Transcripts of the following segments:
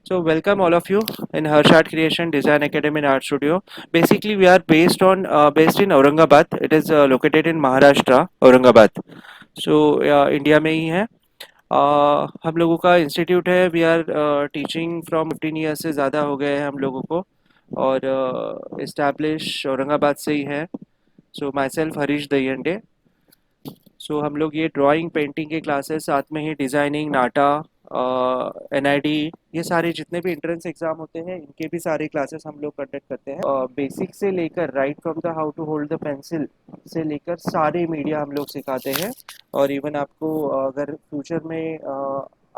So welcome all of you in Harsh Art Creation Design Academy and Art Studio. Basically, we are based in Aurangabad. It is located in Maharashtra, Aurangabad. So India में ही है. हम लोगों का institute है. We are teaching from 15 years से ज़्यादा हो गए हैं हम लोगों को और इस्टेब्लिश औरंगाबाद से ही है. सो माई सेल्फ हरीश दहियंडे. सो हम लोग ये ड्राइंग पेंटिंग के क्लासेस साथ में ही डिज़ाइनिंग नाटा एनआईडी ये सारे जितने भी एंट्रेंस एग्ज़ाम होते हैं इनके भी सारे क्लासेस हम लोग कंडक्ट करते हैं. बेसिक से लेकर right from the how to hold the pencil से लेकर सारे मीडिया हम लोग सिखाते हैं. और इवन आपको अगर फ्यूचर में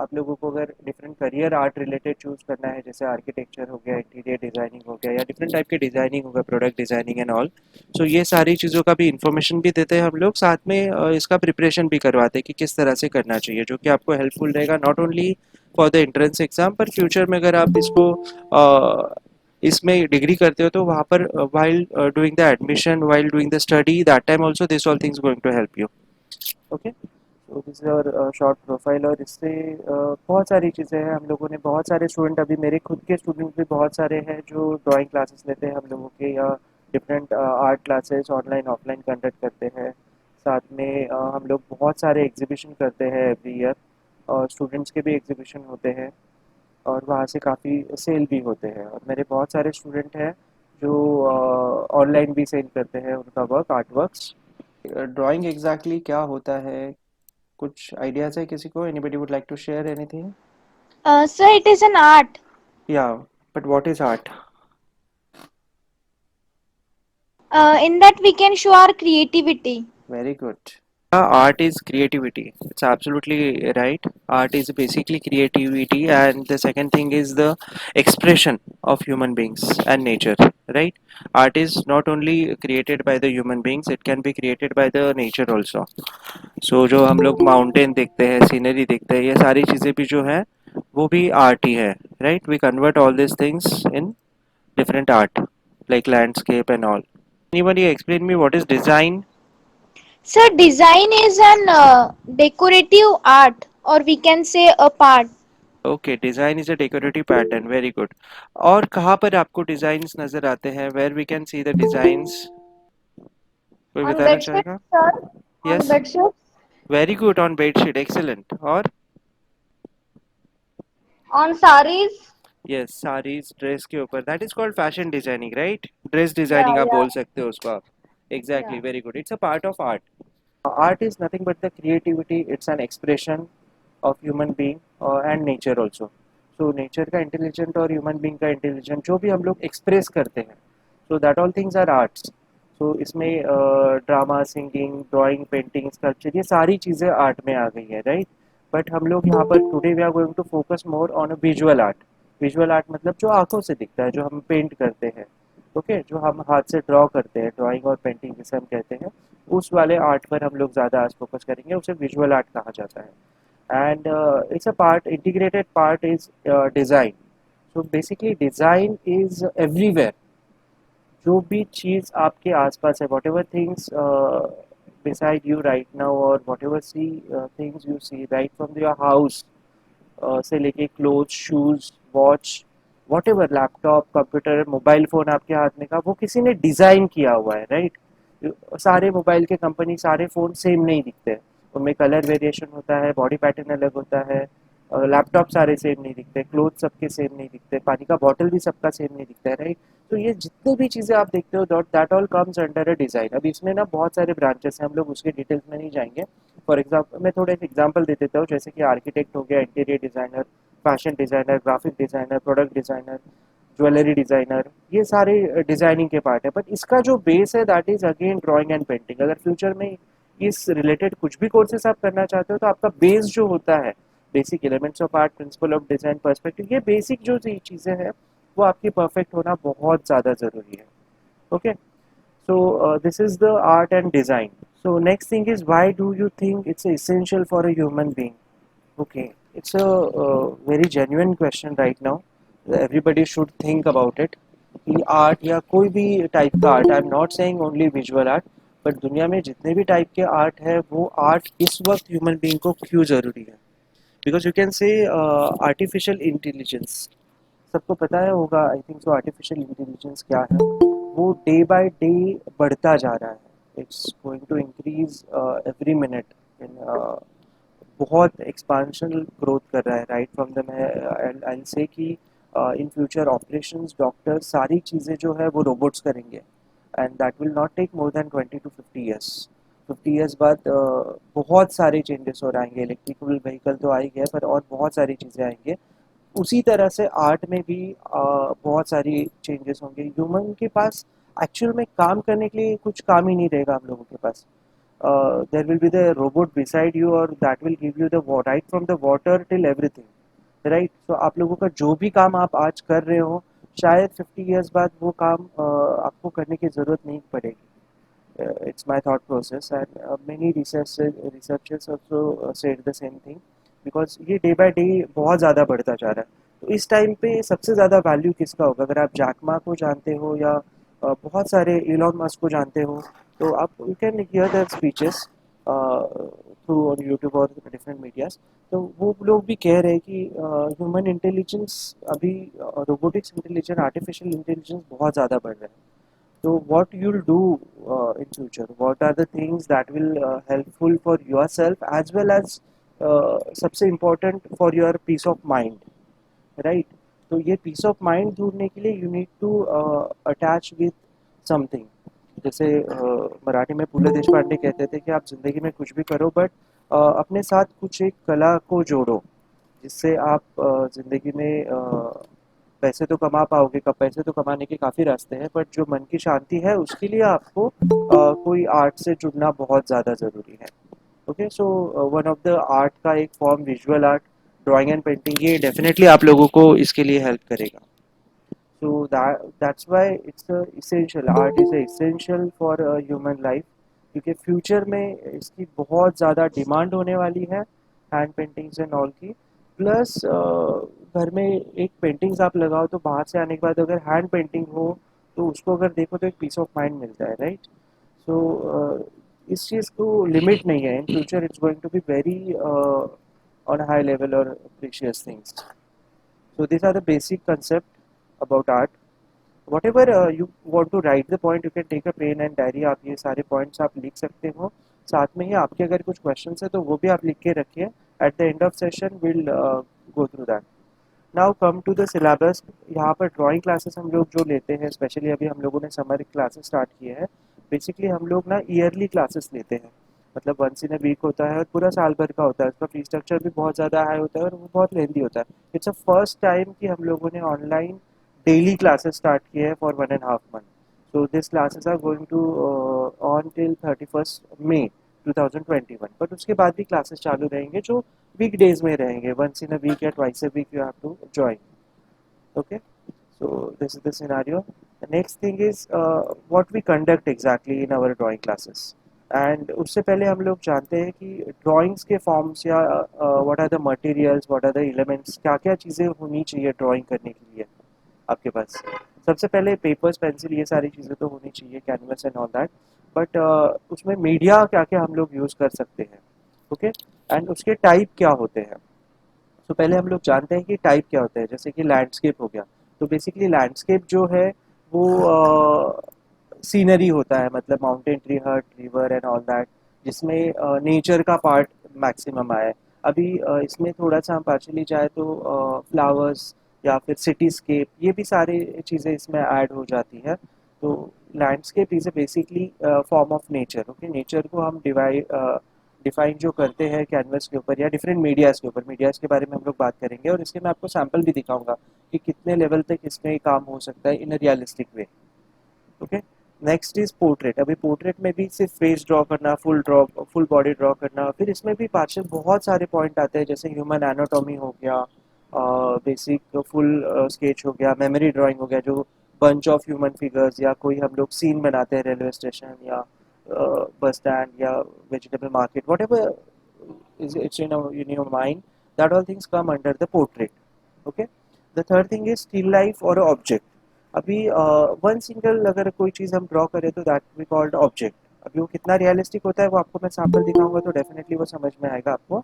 आप लोगों को अगर different career art related choose करना है जैसे आर्किटेक्चर हो गया इंटीरियर डिज़ाइनिंग हो गया या डिफरेंट टाइप के डिज़ाइनिंग हो गया प्रोडक्ट डिज़ाइनिंग एंड ऑल. सो ये सारी चीज़ों का भी इंफॉर्मेशन भी देते हैं हम लोग साथ में इसका प्रिपरेशन भी करवाते हैं कि किस तरह से करना चाहिए जो कि आपको हेल्पफुल रहेगा not only for the entrance exam पर फ्यूचर में अगर आप इसको इसमें डिग्री करते हो तो वहाँ पर while doing the admission while doing the study that time also this all things going to help you. Okay. तो this is our short profile और इससे बहुत सारी चीज़ें हैं. हम लोगों ने बहुत सारे स्टूडेंट अभी मेरे खुद के स्टूडेंट भी बहुत सारे हैं जो ड्राइंग क्लासेस लेते हैं हम लोगों के या different art classes online offline conduct करते हैं. साथ में हम लोग बहुत सारे एग्जीबिशन करते हैं एवरी ईयर और स्टूडेंट्स के भी एग्जीबिशन होते हैं और वहाँ से काफ़ी सेल भी होते हैं. और मेरे बहुत सारे स्टूडेंट हैं जो ऑनलाइन भी सेल करते हैं उनका work art works. Drawing exactly क्या होता है कुछ आइडियाज़ है किसी को? Anybody would like to share anything? So it is an art. या but what is art? In that we can show our creativity. Very good. Art is creativity. It's absolutely right. Art is basically creativity, and the second thing is the expression of human beings and nature. Right? Art is not only created by the human beings; it can be created by the nature also. So जो हम लोग mountain देखते हैं, scenery देखते हैं, ये सारी चीज़ें भी जो है वो भी आर्ट ही है. Right? We convert all these things in different art, like landscape and all. Anybody explain me what is design? So design is an decorative art, or we can say a part. Okay. Design is a decorative pattern. Very good. और कहाँ पर आपको designs नज़र आते हैं? Where we can see the designs? कोई On बताना bedsheet, चाहेगा? sir. On yes. bedsheet. Very good. On bedsheet. Excellent. और On saris. Yes saris dress के ऊपर. That is called fashion designing. Right? Dress Yeah, designing आप yeah, बोल सकते हो उसको आप. Exactly. yeah. Very good. It's a part of art. Art is nothing but the creativity. It's an expression of human being and nature also. So nature का intelligent और human being का intelligent जो भी हम लोग express करते हैं, so that all things are arts. So इसमें drama singing drawing painting sculpture ये सारी चीज़ें आर्ट में आ गई है. राइट? बट हम लोग यहाँ पर today we are going to focus more on a visual art. Visual art मतलब जो आंखों से दिखता है जो हम पेंट करते हैं. ओके. जो हम हाथ से ड्रॉ करते हैं ड्राइंग और पेंटिंग जिसे हम कहते हैं उस वाले आर्ट पर हम लोग ज़्यादा आज फोकस करेंगे. उसे विजुअल आर्ट कहा जाता है. And it's a part integrated part is design. So basically design is everywhere. जो भी चीज़ आपके आसपास है what ever things beside you right now or whatever see things you see right from your house से लेके cloth shoes watch what ever laptop computer mobile phone आपके हाथ में का वो किसी ने डिज़ाइन किया हुआ है. राइट? सारे मोबाइल के कंपनी सारे फ़ोन सेम नहीं दिखते हैं. उनमें कलर वेरिएशन होता है बॉडी पैटर्न अलग होता है. लैपटॉप सारे सेम नहीं दिखते क्लोथ सबके सेम नहीं दिखते पानी का बॉटल भी सबका सेम नहीं दिखता है. राइट? तो ये जितने भी चीज़ें आप देखते हो that all comes under a design. अब इसमें ना बहुत सारे ब्रांचेस हैं हम लोग उसके डिटेल्स में नहीं जाएंगे. फॉर एग्जाम्पल मैं थोड़ा एक एग्जाम्पल दे देता हूँ जैसे कि आर्किटेक्ट हो गया interior designer fashion designer graphic designer product designer jewellery designer ये सारे डिज़ाइनिंग के पार्ट है. बट इसका जो बेस है that is again drawing and painting. अगर फ्यूचर में इस रिलेटेड कुछ भी कोर्सेस आप करना चाहते हो तो आपका बेस जो होता है basic elements of art principle of design perspective ये बेसिक जो चीज़ें हैं वो आपकी परफेक्ट होना बहुत ज़्यादा ज़रूरी है. Okay. So this is the art and design. So next thing is why do you think it's essential for a human being? Okay, it's a very genuine question right now. Everybody should think about it. कि art या कोई भी type का art I am not saying only visual art but दुनिया में जितने भी type के आर्ट है वो आर्ट इस वक्त ह्यूमन बीइंग को क्यों ज़रूरी है. Because you can say artificial intelligence. सबको पता है होगा आई थिंक सो आर्टिफिशियल इंटेलिजेंस क्या है। वो डे बाय डे बढ़ता जा रहा है, it's going to increase every minute in बहुत एक्सपांशनल ग्रोथ कर रहा है right from the end I say कि इन फ्यूचर ऑपरेशंस डॉक्टर सारी चीज़ें जो है वो रोबोट्स करेंगे and that will not take more than 20 to 50 years। 50 years बाद बहुत सारे चेंजेस हो आएंगे, इलेक्ट्रिकल व्हीकल तो आ ही गया पर और बहुत सारी चीज़ें आएंगे। उसी तरह से आर्ट में भी बहुत सारी चेंजेस होंगे। ह्यूमन के पास एक्चुअल में काम करने के लिए कुछ काम ही नहीं रहेगा हम लोगों के पास। there will be the robot beside you or that will give you the right from the water till everything right। so आप लोगों का जो भी काम आप आज कर रहे हो शायद 50 years बाद वो काम आपको करने की ज़रूरत नहीं पड़ेगी। it's my thought process and many researchers also said the same thing because ये डे बाय डे बहुत ज़्यादा बढ़ता जा रहा है। तो इस टाइम पे सबसे ज़्यादा वैल्यू किसका होगा? अगर आप जैक मा को जानते हो या बहुत सारे इलॉन मस्क को जानते हो तो आप you can hear their speeches through on YouTube और डिफरेंट मीडियाज। तो वो लोग भी कह रहे हैं कि ह्यूमन इंटेलिजेंस अभी रोबोटिक्स इंटेलिजेंस आर्टिफिशियल इंटेलिजेंस बहुत ज़्यादा बढ़ रहा है। So what you'll do in future? What are the things that will helpful for yourself as well as सबसे important for your peace of mind, right? तो ये peace of mind ढूंढने के लिए you need to attach with something। जैसे मराठी में पुले देशपांडे कहते थे कि आप जिंदगी में कुछ भी करो बट अपने साथ कुछ एक कला को जोड़ो जिससे आप ज़िंदगी में पैसे तो कमा पाओगे। कब पैसे तो कमाने के काफ़ी रास्ते हैं बट जो मन की शांति है उसके लिए आपको कोई आर्ट से जुड़ना बहुत ज़्यादा ज़रूरी है। Okay so one of the art का एक form visual art, drawing and painting, ये डेफिनेटली आप लोगों को इसके लिए हेल्प करेगा। So that's why it's essential, art is essential for human life क्योंकि फ्यूचर में इसकी बहुत ज़्यादा डिमांड होने वाली है हैंड पेंटिंग्स एंड ऑल की। प्लस घर में एक पेंटिंग्स आप लगाओ तो बाहर से आने के बाद अगर हैंड पेंटिंग हो तो उसको अगर देखो तो एक पीस ऑफ माइंड मिलता है राइट। सो इस चीज़ को लिमिट नहीं है, in future it's going to be very on high level और precious things. So this are the basic concept about art. whatever you want to write the point you can take a pen and diary, आप ये सारे points आप लिख सकते हो। साथ में ही आपके अगर कुछ क्वेश्चंस है तो वो भी आप लिख के रखिए। At the end of session will go through that. Now come to the syllabus. यहाँ पर ड्राइंग क्लासेस हम लोग जो लेते हैं, स्पेशली अभी हम लोगों ने समर क्लासेस स्टार्ट किए हैं। बेसिकली हम लोग ना ईयरली क्लासेस लेते हैं, मतलब वंस इन अ वीक होता है और पूरा साल भर का होता है। उसका फीस स्ट्रक्चर भी बहुत ज़्यादा हाई होता है और वो बहुत लेंदी होता है। इट्स अ फर्स्ट टाइम कि हम लोगों ने ऑनलाइन डेली क्लासेस स्टार्ट किए हैं for 1.5 month। So this classes are going to on till 31 May 2021, but उसके बाद भी क्लासेस चालू रहेंगे जो वीक डेज में रहेंगे। वंस इन अ वीक या twice a week you have to join. Okay so this is the scenario। The next thing is what we conduct exactly in our drawing classes। and उससे पहले हम लोग जानते हैं कि ड्राइंग्स के forms या what are the materials, what are the elements, क्या क्या चीज़ें होनी चाहिए ड्राइंग करने के लिए आपके पास। सबसे पहले पेपर्स पेंसिल ये सारी चीज़ें तो होनी चाहिए, canvas and all that. But उसमें मीडिया क्या क्या हम लोग यूज़ कर सकते हैं, ओके एंड उसके टाइप क्या होते हैं। तो पहले हम लोग जानते हैं कि टाइप क्या होता है। जैसे कि लैंडस्केप हो गया, तो बेसिकली लैंडस्केप जो है वो सीनरी होता है, मतलब माउंटेन ट्री हट रिवर एंड ऑल दैट, जिसमें नेचर का पार्ट मैक्सिमम आया है। अभी इसमें थोड़ा सा हम पार्शली जाए तो फ्लावर्स या फिर सिटीस्केप, ये भी सारी चीज़ें इसमें ऐड हो जाती है। तो landscape is basically form of nature. Okay, nature को हम डिफाइन जो करते हैं कैनवस के ऊपर या डिफरेंट मीडियाज़ के ऊपर। मीडियाज़ के बारे में हम लोग बात करेंगे और इसके मैं आपको सैम्पल भी दिखाऊंगा कि कितने लेवल तक इसमें काम हो सकता है in a realistic way. Okay, next is portrait. अभी पोर्ट्रेट में भी सिर्फ फेस ड्रॉ करना, फुल बॉडी ड्रॉ करना, फिर इसमें भी पार्शियल बहुत सारे पॉइंट आते हैं जैसे ह्यूमन एनाटॉमी हो गया, बेसिक फुल स्केच हो गया, मेमोरी ड्राइंग हो गया जो बंच ऑफ ह्यूमन फिगर्स या कोई हम लोग सीन बनाते हैं रेलवे स्टेशन या बस स्टैंड या vegetable market, what ever is it's in your mind, that all things come under the portrait। okay, the third thing is still life or object। अभी one single अगर कोई चीज़ हम draw करें तो that we called object. अभी वो कितना realistic होता है वो आपको मैं सैम्पल दिखाऊंगा तो डेफिनेटली वो समझ में आएगा आपको।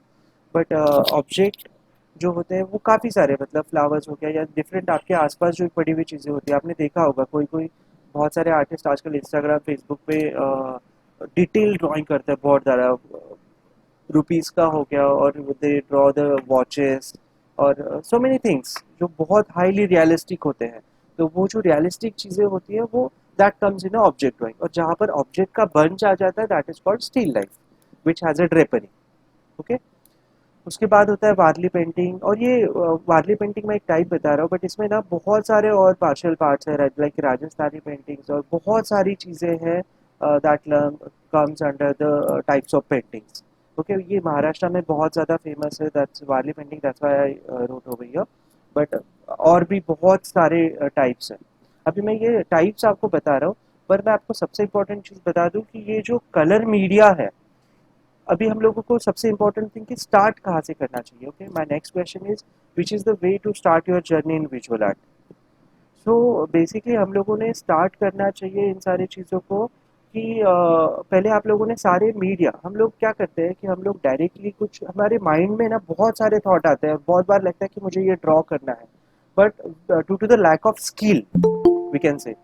बट ऑब्जेक्ट जो होते हैं वो काफ़ी सारे, मतलब फ्लावर्स हो गया या डिफरेंट आपके आसपास जो पड़ी हुई चीज़ें होती है, आपने देखा होगा कोई कोई बहुत सारे आर्टिस्ट आजकल इंस्टाग्राम फेसबुक पे डिटेल ड्राइंग करते हैं बहुत ज़्यादा, रुपीस का हो गया, और दे ड्रॉ द वॉचेस और सो मेनी थिंग्स जो बहुत हाईली रियलिस्टिक होते हैं। तो वो जो रियलिस्टिक चीज़ें होती है वो that comes in object drawing, और जहाँ पर ऑब्जेक्ट का बंच आ जाता है that is called still life which has a drapery. Okay, उसके बाद होता है वारली पेंटिंग, और ये वारली पेंटिंग में एक टाइप बता रहा हूँ, बट इसमें ना बहुत सारे और पार्शियल पार्ट्स है, लाइक राजस्थानी पेंटिंग्स और बहुत सारी चीज़ें हैं that comes under the types of paintings. Okay, ये महाराष्ट्र में बहुत ज़्यादा फेमस है, that's Warli painting, that's why I wrote over here. But और भी बहुत सारे टाइप्स हैं। अभी मैं ये टाइप्स आपको बता रहा हूँ, पर मैं आपको सबसे इम्पोर्टेंट चीज़ बता दूँ कि ये जो कलर मीडिया है, अभी हम लोगों को सबसे इम्पोर्टेंट थिंग कि स्टार्ट कहाँ से करना चाहिए। Okay, my next question is which is the way to start your journey in visual art. So basically हम लोगों ने स्टार्ट करना चाहिए इन सारी चीज़ों को कि पहले आप लोगों ने सारे मीडिया, हम लोग क्या करते हैं कि हम लोग डायरेक्टली कुछ हमारे माइंड में ना बहुत सारे थॉट आते हैं, बहुत बार लगता है कि मुझे ये ड्रॉ करना है, but due to the lack of skill we can say,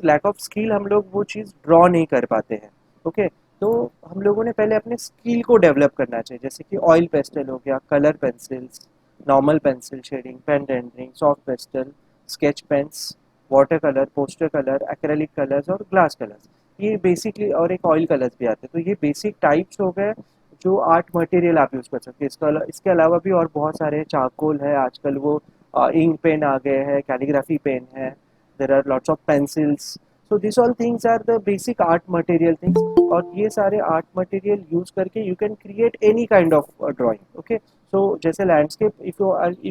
lack of skill हम लोग वो चीज़ ड्रॉ नहीं कर पाते हैं। ओके, तो हम लोगों ने पहले अपने स्किल को डेवलप करना चाहिए, जैसे कि ऑयल पेस्टल हो गया, colour pencils, normal pencil shading, pen rendering, soft pastel, sketch pens, water colour, poster colour, acrylic colours और ग्लास कलर्स, ये बेसिकली, और एक ऑयल कलर्स भी आते हैं। तो ये बेसिक टाइप्स हो गए जो आर्ट मटेरियल आप यूज़ कर सकते हैं। इसके अलावा भी और बहुत सारे, चारकोल है आजकल, वो इंक पेन आ गए हैं, कैलीग्राफी पेन है, there are lots of pencils, so these all things are the basic art material things, और ये सारे आर्ट मटेरियल यूज करके you can create any kind of drawing. Okay, so जैसे landscape, if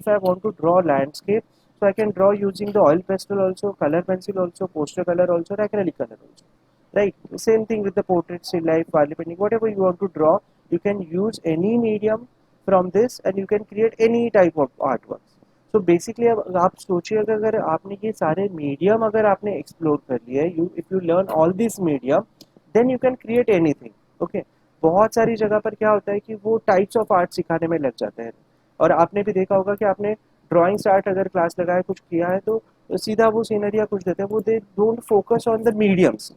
I want to draw landscape, so I can draw using the oil pastel also, color pencil also, poster color also, or acrylic color also, right? Same thing with the portrait, still life, Wally painting, whatever you want to draw, you can use any medium from this and you can create any type of artwork. So basically अब आप सोचिए कि अगर आपने ये सारे medium अगर आपने एक्सप्लोर कर लिए, you if you learn all this medium, then you can create anything. Okay, बहुत सारी जगह पर क्या होता है कि वो टाइप्स ऑफ आर्ट सिखाने में लग जाते हैं, और आपने भी देखा होगा कि आपने ड्राइंग स्टार्ट अगर क्लास लगाए कुछ किया है तो सीधा वो सीनरी या कुछ देते हैं, वो they don't focus on the mediums.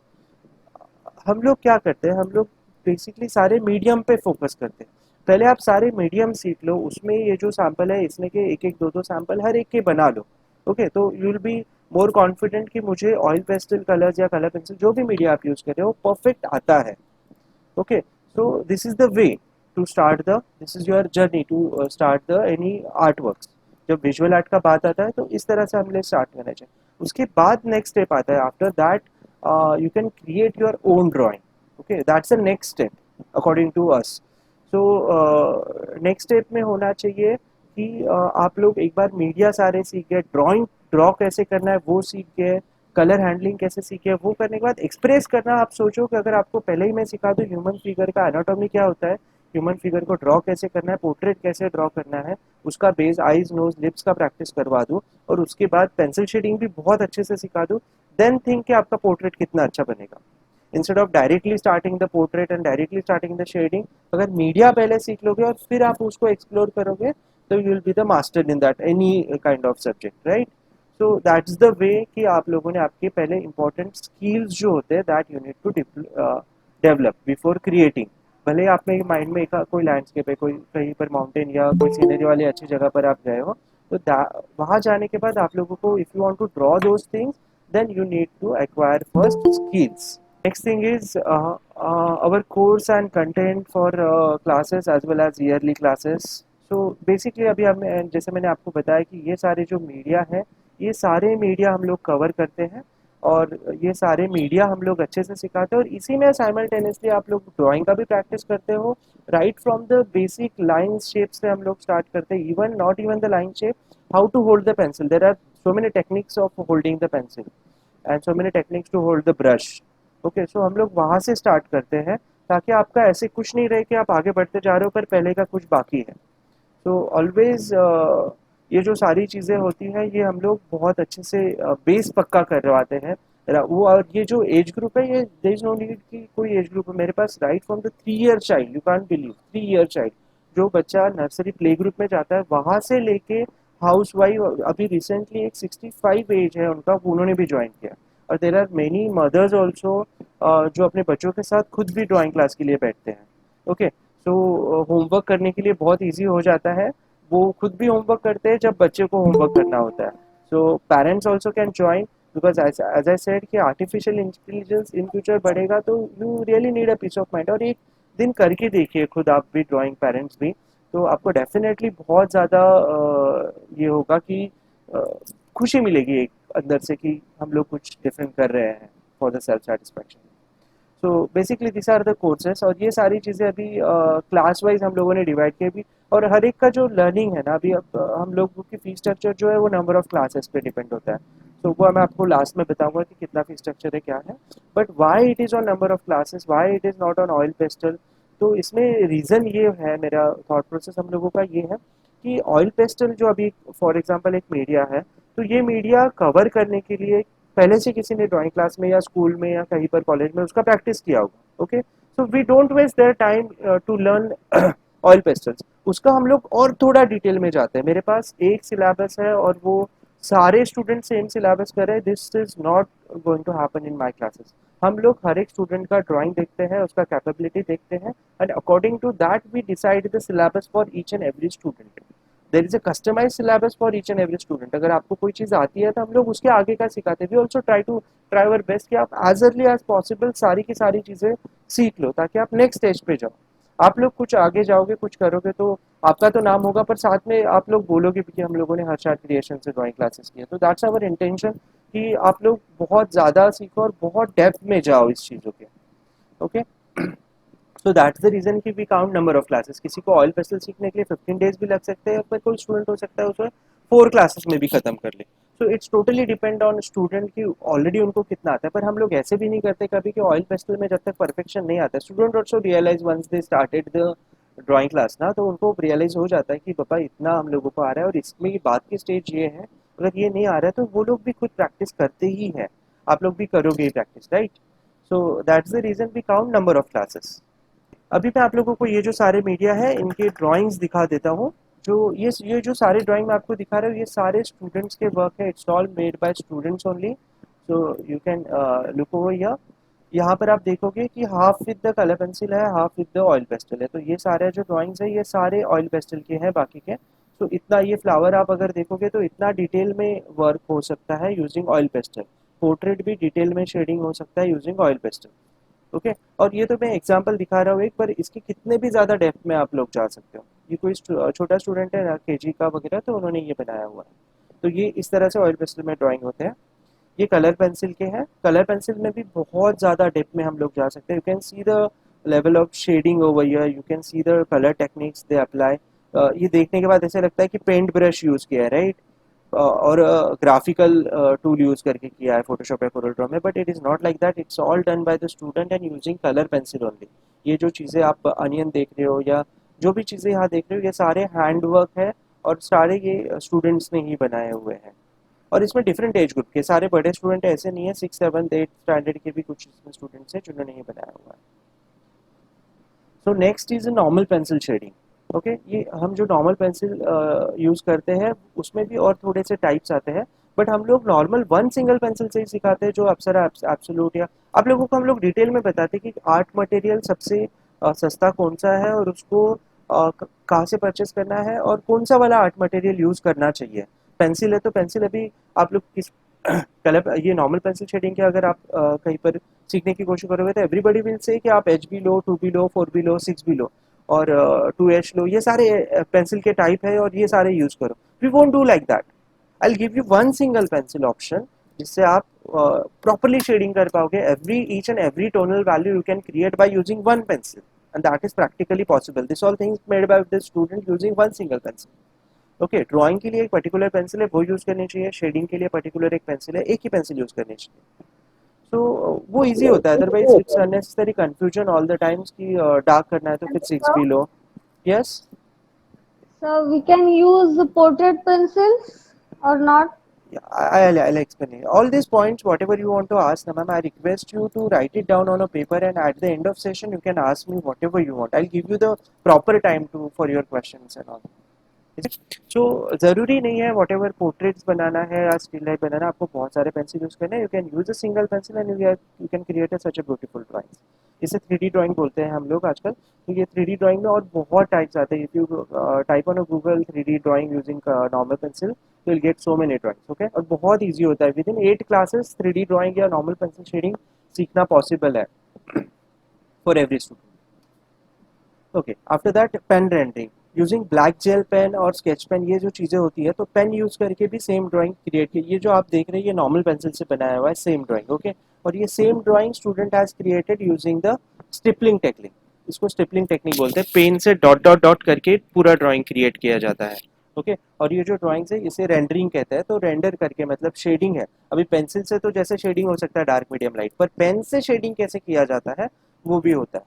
हम लोग क्या करते हैं, हम लोग बेसिकली सारे मीडियम पे फोकस करते हैं। पहले आप सारे मीडियम सीख लो, उसमें ये जो सैंपल है इसमें के एक एक दो दो सैंपल हर एक के बना लो। ओके, तो you will be more confident कि मुझे ऑयल पेस्टल कलर्स या कलर पेंसिल जो भी मीडिया आप यूज़ कर रहे हो वो परफेक्ट आता है। Okay, so this is the way to start the, this is your journey to start the any art works. जब विजुअल आर्ट का बात आता है तो इस तरह से हमें स्टार्ट करना चाहिए। उसके बाद नेक्स्ट स्टेप आता है, after that you can create your own drawing. Okay, that's the next step according to us. So next step में होना चाहिए कि आप लोग एक बार मीडिया सारे सीख गए, ड्राइंग ड्रॉ कैसे करना है वो सीख गए, कलर हैंडलिंग कैसे सीखे, वो करने के बाद एक्सप्रेस करना। आप सोचो कि अगर आपको पहले ही मैं सिखा दूँ ह्यूमन फिगर का एनाटॉमी क्या होता है, ह्यूमन फिगर को ड्रॉ कैसे करना है, पोर्ट्रेट कैसे ड्रॉ करना है, उसका बेस आईज नोज लिप्स का प्रैक्टिस करवा दूँ, और उसके बाद पेंसिल शेडिंग भी बहुत अच्छे से सिखा दूँ, देन थिंक कि आपका पोर्ट्रेट कितना अच्छा बनेगा। Instead of directly starting the portrait and directly starting the shading, अगर मीडिया पहले सीख लोगे और फिर आप उसको एक्सप्लोर करोगे तो you will be the master in that any kind of subject, right? So that's the way कि आप लोगों ने आपके पहले इंपॉर्टेंट स्किल्स जो होते हैं that you need to develop before creating. भले आप में माइंड में कोई लैंडस्केप है, कोई कहीं पर माउंटेन या कोई सीनरी वाली अच्छी जगह पर आप गए हो, तो वहाँ जाने के बाद आप लोगों को if you want to draw those things then you need to acquire first skills. Next thing is our course and content for classes as well as yearly classes. So basically अभी हम, जैसे मैंने आपको बताया कि ये सारे जो मीडिया है, ये सारे मीडिया हम लोग कवर करते हैं, और ये सारे मीडिया हम लोग अच्छे से सिखाते हैं, और इसी में साइमल्टेनियसली आप लोग ड्राइंग का भी प्रैक्टिस करते हो। Right from the basic line shape से हम लोग स्टार्ट करते हैं, even not even the line shape, how to hold the pencil, there are so many techniques of holding the pencil and so many techniques to hold the brush. Okay, so हम लोग वहाँ से start करते हैं ताकि आपका ऐसे कुछ नहीं रहे कि आप आगे बढ़ते जा रहे हो पर पहले का कुछ बाकी है। तो ऑलवेज ये जो सारी चीज़ें होती हैं ये हम लोग बहुत अच्छे से बेस पक्का करवाते हैं। वो, और ये जो एज ग्रुप है, ये देयर इज नो नीड कि कोई एज ग्रुप है, मेरे पास right from the 3 year child, you can't believe, 3 year child जो बच्चा नर्सरी प्ले ग्रुप में जाता है वहाँ से लेके हाउस वाइफ, अभी रिसेंटली एक 65 एज है उनका, उन्होंने भी ज्वाइन किया। और there are many mothers also जो अपने बच्चों के साथ खुद भी ड्राइंग क्लास के लिए बैठते हैं। ओके, सो होमवर्क करने के लिए बहुत ईजी हो जाता है, वो खुद भी होमवर्क करते हैं जब बच्चे को होमवर्क करना होता है। So parents also can join, because as I said कि आर्टिफिशियल इंटेलिजेंस इन फ्यूचर बढ़ेगा तो you really need a piece of mind. और एक दिन करके देखिए खुद आप भी ड्राइंग, पेरेंट्स भी, तो आपको डेफिनेटली बहुत ज़्यादा ये होगा कि अ, खुशी मिलेगी एक अंदर से कि हम लोग कुछ डिफरेंट कर रहे हैं for the self satisfaction. So basically this are the courses, और ये सारी चीज़ें अभी क्लास वाइज हम लोगों ने डिवाइड किया भी। और हर एक का जो लर्निंग है ना, अभी अब हम लोगों की फीस स्ट्रक्चर जो है वो नंबर ऑफ क्लासेस पे डिपेंड होता है। तो वो मैं आपको लास्ट में बताऊंगा कि कितना फीस स्ट्रक्चर है, क्या है। But why it is on number of classes, why it is not on oil pastel, तो इसमें रीज़न ये है, मेरा थॉट प्रोसेस हम लोगों का ये है कि ऑयल पेस्टल जो अभी फॉर एग्जांपल एक मीडिया है, तो ये मीडिया कवर करने के लिए पहले से किसी ने ड्राइंग क्लास में या स्कूल में या कहीं पर कॉलेज में उसका प्रैक्टिस किया होगा। Okay, so we don't waste their time to learn oil pastels. उसका हम लोग और थोड़ा डिटेल में जाते हैं। मेरे पास एक सिलेबस है और वो सारे स्टूडेंट सेम सिलेबस कर रहे हैं, this is not going to happen in my classes. हम लोग हर एक स्टूडेंट का ड्राइंग देखते हैं, उसका कैपेबिलिटी देखते हैं, and according to that we decide the syllabus for each and every student. There is a customise syllabus for each and every student. अगर आपको कोई चीज़ आती है तो हम लोग उसके आगे का सिखाते हैं। We also try our best कि आप एज अर्ली एज पॉसिबल सारी की सारी चीज़ें सीख लो, ताकि आप नेक्स्ट स्टेज पे जाओ। आप लोग कुछ आगे जाओगे, कुछ करोगे तो आपका तो नाम होगा, पर साथ में आप लोग बोलोगे भी कि हम लोगों ने हर्षा क्रिएशन से ड्राइंग क्लासेस किए। तो दैट्स आवर इंटेंशन कि आप लोग बहुत ज़्यादा सीखो और बहुत डेप्थ में जाओ इस चीज़ों के। Okay, so that's the reason कि we count number of classes. किसी को ऑयल पेस्टल सीखने के लिए 15 डेज भी लग सकते हैं, पर कोई स्टूडेंट हो सकता है उसे 4 क्लासेस में भी खत्म कर ले। So it's totally depend on student की ऑलरेडी उनको कितना आता है। पर हम लोग ऐसे भी नहीं करते कभी कि ऑयल पेस्टल में जब तक परफेक्शन नहीं आता, student also realise once they started the drawing class ना, तो उनको रियलाइज हो जाता है कि पापा इतना हम लोगों को आ रहा है। और इसमें बात की स्टेज ये है, अगर ये नहीं आ रहा है तो वो लोग भी खुद प्रैक्टिस करते ही हैं, आप लोग भी करोगे practice, right? So that's the reason we count number of classes. अभी मैं आप लोगों को ये जो सारे मीडिया है इनके ड्राइंग्स दिखा देता हूँ। जो ये जो सारे ड्राइंग मैं आपको दिखा रहा हूँ, ये सारे स्टूडेंट्स के वर्क है। It's all made by students only, so you can look over here. यहाँ पर आप देखोगे कि half with the colour pencil है, half with the oil pastel है। तो ये सारे जो ड्राइंग्स है ये सारे ऑयल पेस्टल के हैं बाकी के। तो इतना ये फ्लावर आप अगर देखोगे तो इतना डिटेल में वर्क हो सकता है यूजिंग ऑयल पेस्टल। पोर्ट्रेट भी डिटेल में शेडिंग हो सकता है यूजिंग ऑयल पेस्टल। ओके, और ये तो मैं एग्जांपल दिखा रहा हूँ एक, पर इसके कितने भी ज़्यादा डेप्थ में आप लोग जा सकते हो। ये कोई छोटा स्टूडेंट है ना, केजी का वगैरह, तो उन्होंने ये बनाया हुआ है। तो ये इस तरह से ऑयल पेस्टल में ड्राइंग होते हैं। ये कलर पेंसिल के हैं। कलर पेंसिल में भी बहुत ज़्यादा डेप्थ में हम लोग जा सकते हैं। You can see the level of shading over here, you can see the colour techniques they apply. ये देखने के बाद ऐसा लगता है कि पेंट ब्रश यूज़ किया है, राइट? और ग्राफिकल टूल यूज़ करके किया है फोटोशॉप या कोरल ड्रॉ में, but it is not like that. It's all done by the student and using colour pencil only. ये जो चीज़ें आप अनियन देख रहे हो या जो भी चीज़ें यहाँ देख रहे हो, ये सारे हैंड वर्क है और सारे ये स्टूडेंट्स ने ही बनाए हुए हैं। और इसमें डिफरेंट एज ग्रुप के सारे बड़े स्टूडेंट ऐसे नहीं है, 6, 7, 8 स्टैंडर्ड के भी कुछ इसमें स्टूडेंट्स हैं जिन्होंने ये बनाया हुआ है। So next is normal pencil shading. Okay, ये हम जो नॉर्मल पेंसिल यूज़ करते हैं उसमें भी और थोड़े से टाइप्स आते हैं, बट हम लोग नॉर्मल वन सिंगल पेंसिल से ही सिखाते हैं, जो अप्सरा एब्सोल्यूट, या आप लोगों को हम लोग डिटेल में बताते हैं कि आर्ट मटेरियल सबसे सस्ता कौन सा है और उसको कहाँ से परचेस करना है और कौन सा वाला आर्ट मटेरियल यूज़ करना चाहिए। पेंसिल है तो पेंसिल अभी आप लोग किस कलर, ये नॉर्मल पेंसिल शेडिंग के अगर आप कहीं पर सीखने की कोशिश करोगे तो एवरीबडी विल से कि आप एच बी लो, 2 बी लो, 4 बी लो, 6 बी लो और 2H लो। ये सारे पेंसिल के टाइप है और ये सारे यूज़ करो। We won't do like that. I will give you one single pencil option जिससे आप प्रॉपरली शेडिंग कर पाओगे। Every each and every tonal value you can create by using one pencil, and that is practically possible. This all things made by the student using one single pencil. Okay, drawing के लिए एक particular pencil है, वो use करनी चाहिए। Shading के लिए particular एक पेंसिल है, एक ही पेंसिल यूज़ करनी चाहिए। तो वो इजी होता है। Otherwise it's unnecessary confusion all the times कि डार्क करना है तो फिर 6 बी लो। Yes, So we can use the portrait pencils or not? Yeah, I'll explain it. All these points, whatever you want to ask, na ma'am, I request you to write it down on a paper, and at the end of session, you can ask me whatever you want. I'll give you the proper time to for your questions and all. सो ज़रूरी नहीं है what ever portraits बनाना है या still life बनाना, आपको बहुत सारे pencil use करना है. You can use a single pencil and you can create such a beautiful drawings. इसे 3D ड्राइंग बोलते हैं हम लोग आजकल. तो ये 3D ड्राइंग में और बहुत टाइप्स आते हैं. If you type on a Google 3D drawing using normal pencil, you will get so many drawings. Okay, और बहुत ईजी होता है. Within 8 classes 3D drawing या नॉर्मल पेंसिल शेडिंग सीखना पॉसिबल है for every student. Okay, after that pen rendering using black gel pen और sketch pen, ये जो चीज़ें होती है तो पेन यूज़ करके भी सेम ड्राइंग क्रिएट की. ये जो आप देख रहे हैं ये नॉर्मल पेंसिल से बनाया हुआ है सेम ड्राइंग. ओके, और ये same drawing student has created using the stippling technique. इसको स्टिपलिंग टेक्निक बोलते हैं. पेन से डॉट डॉट डॉट करके पूरा ड्राइंग क्रिएट किया जाता है. ओके, और ये जो ड्राइंग्स है इसे रेंडरिंग कहते हैं. तो रेंडर करके मतलब शेडिंग है. अभी पेंसिल से तो जैसे शेडिंग हो सकता है डार्क मीडियम लाइट, पर पेन से शेडिंग कैसे किया जाता है वो भी होता है.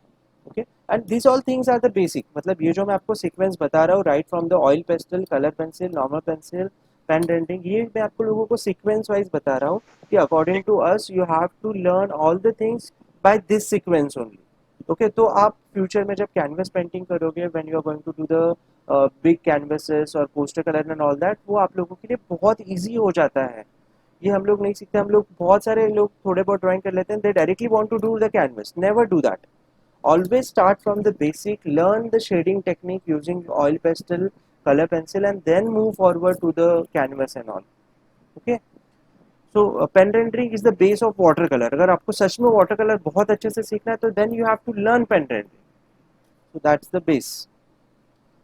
Okay, and this all things are the basic. मतलब ये जो मैं आपको सीक्वेंस बता रहा हूँ, right from the oil pastel, colour pencil, normal pencil, pen rendering, ये मैं आपको लोगों को सीक्वेंस वाइज बता रहा हूँ कि according to us you have to learn all the things by this sequence only. Okay, तो आप फ्यूचर में जब कैनवस पेंटिंग करोगे, when you are going to do the big canvases और poster colour and all that, वो आप लोगों के लिए बहुत ईजी हो जाता है. ये हम लोग नहीं सीखते. हम लोग बहुत सारे लोग थोड़े बहुत ड्राइंग कर लेते हैं, they directly want to do the canvas. Never do that. Always start from the basic, learn the shading technique using oil pastel, color pencil, and then move forward to the canvas and all. Okay, so pen rendering is the base of watercolor. अगर आपको सच में watercolor बहुत अच्छे से सीखना है तो then you have to learn pen rendering. So that's the base.